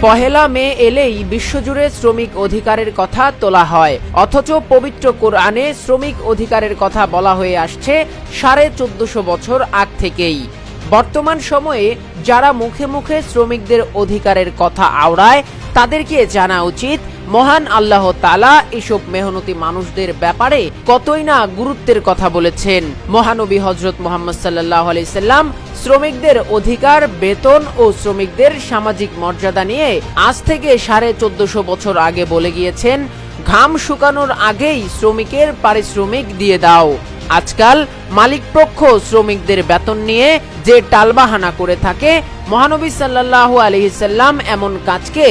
পহেলা মে এলেই বিশ্বজুড়ে শ্রমিক অধিকারের কথা তোলা হয়, অথচ পবিত্র কোরআনে শ্রমিক অধিকারের কথা বলা হয়ে আসছে 1450 বছর আগ থেকেই। বর্তমান সময়ে যারা মুখে মুখে শ্রমিকদের অধিকারের কথা আওড়ায় তাদেরকে জানা উচিত মহান আল্লাহ তাআলা এসব মেহনতি মানুষদের ব্যাপারে কতই না গুরুত্বের কথা বলেছেন। মহানবী হযরত মুহাম্মদ সাল্লাল্লাহু আলাইহি সাল্লাম শ্রমিকদের অধিকার, বেতন ও শ্রমিকদের সামাজিক মর্যাদা নিয়ে আজ থেকে 1450 বছর আগে বলে গিয়েছেন, ঘাম শুকানোর আগেই শ্রমিকের পারিশ্রমিক দিয়ে দাও। আজকাল মালিকপক্ষ শ্রমিকদের বেতন নিয়ে যে টালবাহানা করে থাকে, মহানবী সাল্লাল্লাহু আলাইহি সাল্লাম এমন কাজকে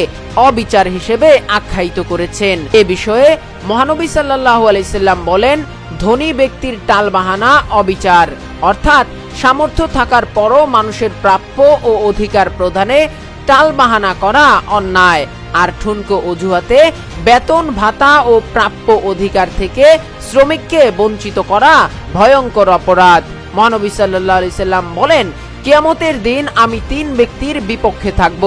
অবিচার হিসেবে আখ্যায়িত করেছেন। এ বিষয়ে মহানবী সাল্লাল্লাহু আলাইহি সাল্লাম বলেন, ধনী ব্যক্তির টালবাহানা অবিচার, অর্থাৎ সামর্থ্য থাকার পরও মানুষের প্রাপ্য ও অধিকার প্রদানে টালবাহানা করা অন্যায়, আর ঠুনকো অজুহাতে বেতন ভাতা ও প্রাপ্য অধিকার থেকে শ্রমিককে বঞ্চিত করা ভয়ঙ্কর অপরাধ। মহানবী সাল্লাল্লাহু আলাইহি সাল্লাম বলেন, কিয়ামতের দিন আমি 3 ব্যক্তির বিপক্ষে থাকব,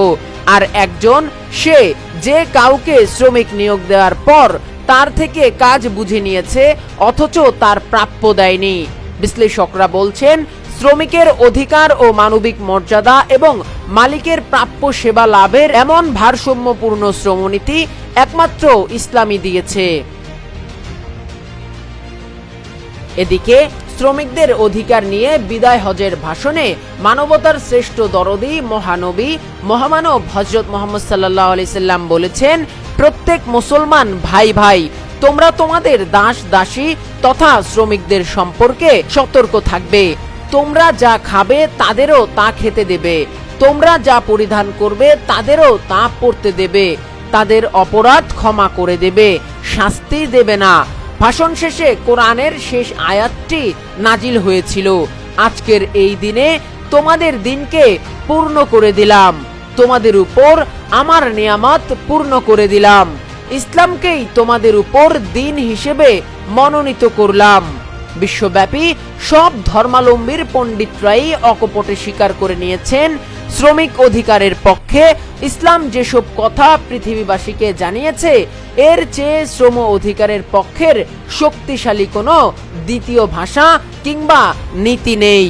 আর একজন সে যে কাউকে শ্রমিক নিয়োগ দেওয়ার পর তার থেকে কাজ বুঝে নিয়েছে অথচ তার প্রাপ্য দেয়নি। বিশ্লেষকরা বলছেন, শ্রমিকের অধিকার ও মানবিক মর্যাদা এবং মালিকের প্রাপ্য সেবা লাভের এমন ভারসাম্যপূর্ণ শ্রমনীতি একমাত্র ইসলামই দিয়েছে। এদিকে শ্রমিকদের অধিকার নিয়ে বিদায় হজের ভাষণে মানবতার শ্রেষ্ঠ দরদি মহানবী মহামানব হযরত মুহাম্মদ সাল্লাল্লাহু আলাইহি সাল্লাম বলেছেন, প্রত্যেক মুসলমান ভাই ভাই তোমরা তোমাদের দাস দাসী তথা শ্রমিকদের সম্পর্কে সতর্ক থাকবে। তোমরা যা খাবে তাদেরও তা খেতে দেবে, তোমরা যা পরিধান করবে তাদেরও তা পরতে দেবে, তাদের অপরাধ ক্ষমা করে দেবে, শাস্তি দেবে না। ভাষণ শেষে কোরআনের শেষ আয়াতটি নাজিল হয়েছিল, আজকের এই দিনে তোমাদের দিনকে পূর্ণ করে দিলাম, তোমাদের উপর আমার নিয়ামত পূর্ণ করে দিলাম, ইসলামকেই তোমাদের উপর দিন হিসেবে মনোনীত করলাম। বিশ্বব্যাপী সব ধর্মাবলম্বীর পণ্ডিতরাই অকপটে স্বীকার করে নিয়েছেন, শ্রমিক অধিকারের পক্ষে ইসলাম যেসব কথা পৃথিবীবাসীকে জানিয়েছে এর চেয়ে শ্রম অধিকারের পক্ষের শক্তিশালী কোনো দ্বিতীয় ভাষা কিংবা নীতি নেই।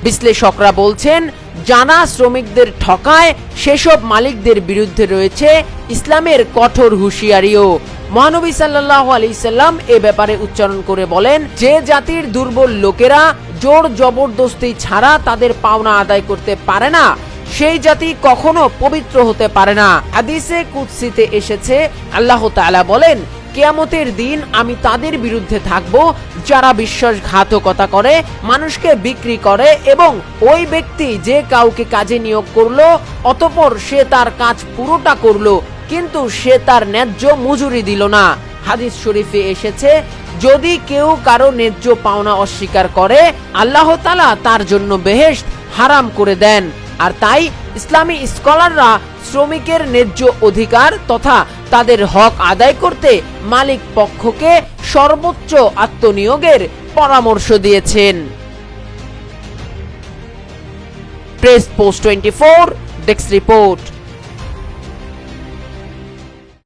বিশ্লেষকরা বলছেন, জানা শ্রমিকদের ঠকায় সেসব মালিকদের বিরুদ্ধে রয়েছে ইসলামের কঠোর হুঁশিয়ারিও। মহানবী সাল্লাল্লাহু আলাইহি সাল্লাম এ ব্যাপারে উচ্চারণ করে বলেন, যে জাতির দুর্বল লোকেরা জোর জবরদস্তি ছাড়া তাদের পাওনা আদায় করতে পারে না, সেই জাতি কখনো পবিত্র হতে পারে না। হাদিসে কুদসিতে এসেছে, আল্লাহ তাআলা বলেন, কিয়ামতের দিন আমি তাদের বিরুদ্ধে থাকব যারা বিশ্বাসঘাতকতা করে, মানুষকে বিক্রি করে এবং ওই ব্যক্তি যে কাউকে কাজে নিয়োগ করলো অতঃপর সে তার কাজ পুরোটা করলো কিন্তু সে তার ন্যায্য মজুরি দিল না। হাদিস শরীফে এসেছে, যদি কেউ কারো ন্যায্য পাওনা অস্বীকার করে আল্লাহ তাআলা তার জন্য বেহেশত হারাম করে দেন। আর তাই ইসলামী স্কলাররা শ্রমিকের ন্যায্য অধিকার তথা তাদের হক আদায় করতে মালিক পক্ষকে সর্বোচ্চ আত্মনিয়োগের পরামর্শ দিয়েছেন। Press post 24 desk report.